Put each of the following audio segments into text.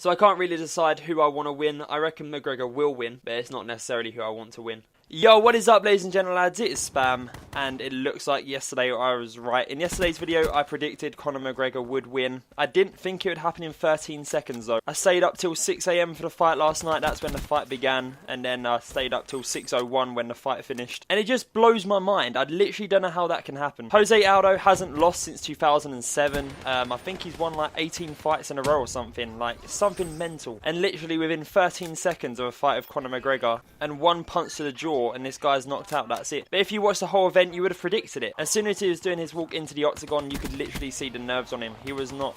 So I can't really decide who I want to win. I reckon McGregor will win, but it's not necessarily who I want to win. Yo, what is up, ladies and gentlemen, lads? It is Spam, and it looks like yesterday I was right. In yesterday's video, I predicted Conor McGregor would win. I didn't think it would happen in 13 seconds, though. I stayed up till 6 AM for the fight last night. That's when the fight began, and then I stayed up till 6:01 when the fight finished. And it just blows my mind. I literally don't know how that can happen. Jose Aldo hasn't lost since 2007. I think he's won like 18 fights in a row or something. Like, something mental. And literally within 13 seconds of a fight of Conor McGregor, and one punch to the jaw, and this guy's knocked out, that's it. But if you watched the whole event, you would have predicted it. As soon as he was doing his walk into the octagon, you could literally see the nerves on him. He was not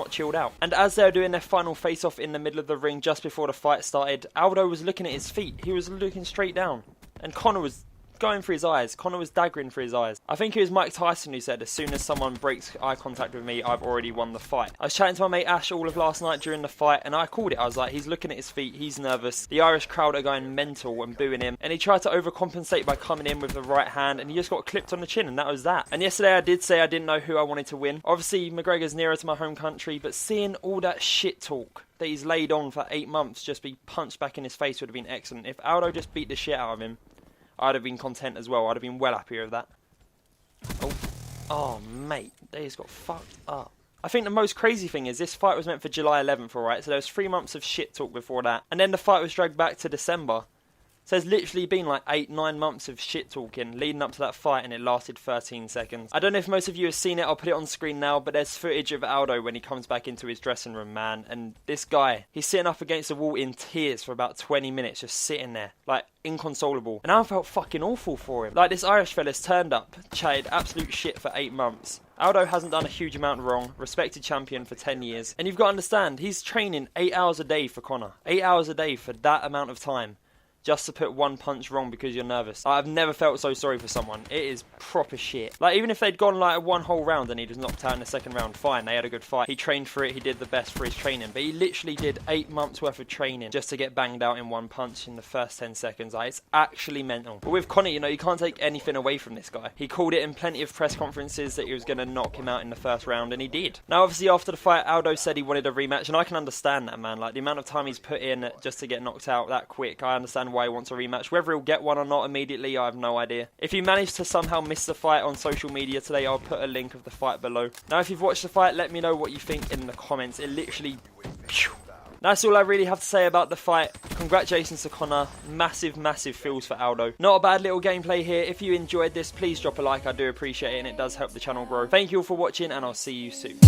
chilled out. And as they were doing their final face-off in the middle of the ring just before the fight started, Aldo was looking at his feet. He was looking straight down. And Conor was going for his eyes. Conor was daggering for his eyes. I think it was Mike Tyson who said, as soon as someone breaks eye contact with me, I've already won the fight. I was chatting to my mate Ash all of last night during the fight, and I called it. I was like, he's looking at his feet, he's nervous. The Irish crowd are going mental and booing him, and he tried to overcompensate by coming in with the right hand, and he just got clipped on the chin, and that was that. And yesterday I did say I didn't know who I wanted to win. Obviously McGregor's nearer to my home country, but seeing all that shit talk that he's laid on for 8 months just be punched back in his face would have been excellent. If Aldo just beat the shit out of him, I'd have been content as well. I'd have been well happier with that. Oh, mate. They just got fucked up. I think the most crazy thing is this fight was meant for July 11th, alright? So there was 3 months of shit talk before that. And then the fight was dragged back to December. So there's literally been like 8-9 months of shit talking leading up to that fight, and it lasted 13 seconds. I don't know if most of you have seen it. I'll put it on screen now, but there's footage of Aldo when he comes back into his dressing room, man. And this guy, he's sitting up against the wall in tears for about 20 minutes, just sitting there, like, inconsolable. And I felt fucking awful for him. Like, this Irish fella's turned up, chatted absolute shit for 8 months. Aldo hasn't done a huge amount wrong, respected champion for 10 years. And you've got to understand, he's training 8 hours a day for Conor. 8 hours a day for that amount of time, just to put one punch wrong because you're nervous. I've never felt so sorry for someone. It is proper shit. Like, even if they'd gone like one whole round and he was knocked out in the second round, fine, they had a good fight. He trained for it, he did the best for his training. But he literally did 8 months worth of training just to get banged out in one punch in the first 10 seconds. Like, it's actually mental. But with Conor, you know, you can't take anything away from this guy. He called it in plenty of press conferences that he was going to knock him out in the first round, and he did. Now, obviously, after the fight, Aldo said he wanted a rematch, and I can understand that, man. Like, the amount of time he's put in just to get knocked out that quick, I understand why he wants a rematch. Whether he'll get one or not immediately, I have no idea. If you manage to somehow miss the fight on social media today, I'll put a link of the fight below. Now, if you've watched the fight, let me know what you think in the comments. It literally... That's all I really have to say about the fight. Congratulations to Conor. Massive, massive feels for Aldo. Not a bad little gameplay here. If you enjoyed this, please drop a like. I do appreciate it, and it does help the channel grow. Thank you all for watching, and I'll see you soon.